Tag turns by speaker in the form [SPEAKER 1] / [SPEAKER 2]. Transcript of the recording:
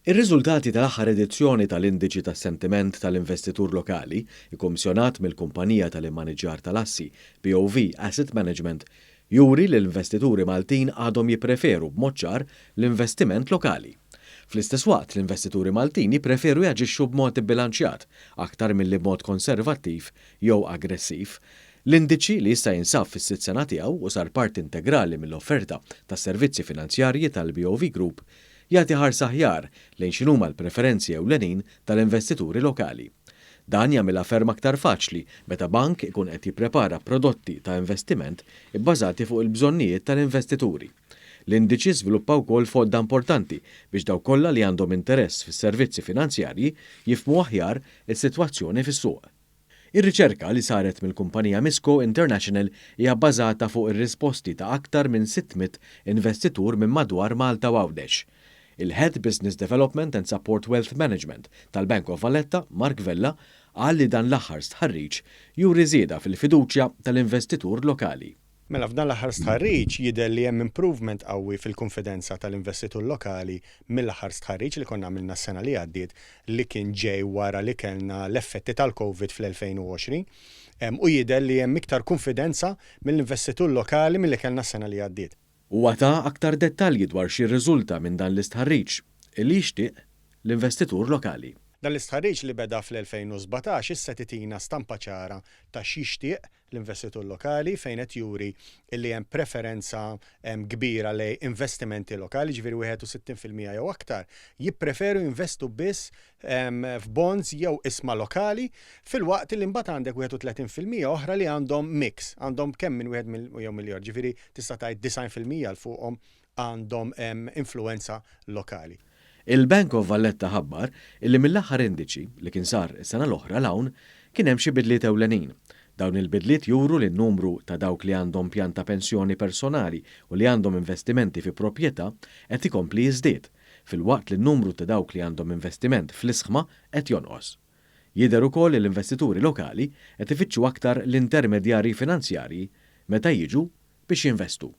[SPEAKER 1] Ir-riżultati tal-aħħar edizzjoni tal-Indiċi tas-Sentiment tal-Investitur Lokali, ikkommissjonat mill-Kumpanija tal-Immaniġġjar tal-Assi BOV Asset Management, juri li l-investituri Maltin għadhom jippreferu b'mod ċar l-investiment lokali. Fl-istess waqt l-investituri Maltin jippreferu jaġixxu b'mod ibbilanċjat aktar milli b'mod konservattiv jew aggressiv. L-indiċi li jista' jinsab fis-sitt sena tiegħu u sar parti integrali mill-offerta tas-servizzi finanzjarji tal-BOV Group jagħti ħarsa aħjar lejn x'inhuma l-preferenzi ewlenin tal-investituri lokali. Dan jagħmilha ferm aktar faċli meta bank ikun qed jipprepara prodotti ta' investiment ibbażati fuq il-bżonnijiet tal-investituri. L-indiċi żviluppaw wkoll fodda importanti biex dawk kollha li għandhom interess fis-servizzi finanzjarji jifhmu aħjar is-sitwazzjoni fis-suq. Ir-riċerka li saret mill-kumpanija Misco International hija bbażata fuq ir-risposti ta' aktar minn 600 investitur minn madwar Malta u Għawdex. Il-Head Business Development and Support Wealth Management tal-Bank of Valletta, Mark Vella, qal li dan l-aħħar stħarriġ juri żieda fil-fiduċja tal-investitur lokali.
[SPEAKER 2] Mela f'dan l-aħħar stħarriġ jidher li hemm improvement qawwi fil-konfidenza tal-investitur lokali mill-aħħar stħarriġ li konna għamilna s-sena li għaddiet li kien ġej wara li kellna l-effetti tal-COVID fl-2020 u jidher li hemm iktar konfidenza mill-investitur lokali milli kellna s-sena li għaddiet.
[SPEAKER 1] Huwa ta' aktar dettalji dwar xi rriżulta minn dan l-istħarriġ li jixtieq l-investitur lokali.
[SPEAKER 2] Dan l-istħarriġ li beda fl-2017 issa titina stampa ċara ta' xixtieq l-investitur lokali fejn qed juri li hemm preferenza kbira lej investimenti lokali, ġifieri 61% jew aktar, jippreferu investu biss f'bonds jew isma lokali fil-waqt li mbagħad għandek 31% oħra li għandhom mix, għandhom kemm minn wieħed jew miljard, ġifieri tista' tgħid 90% l fuqhom għandhom influenza lokali.
[SPEAKER 1] Il-Bank of Valletta ħabbar illi mill-aħħar indiċi li kien sar is-sena l-oħra l-hawn kien hemm xi bidliet ewlenin. Dawn il-bidliet juru li n-numru ta' dawk li għandhom pjan ta' pensjoni personali u li għandhom investimenti fi proprjetà qed ikompli jiżdied, filwaqt li n-numru ta' dawk li għandhom investiment fl-isħma qed jonqos. Jidher ukoll li l-investituri lokali qed ifittxu aktar l-intermedjarji finanzjarji meta jiġu biex jinvestu.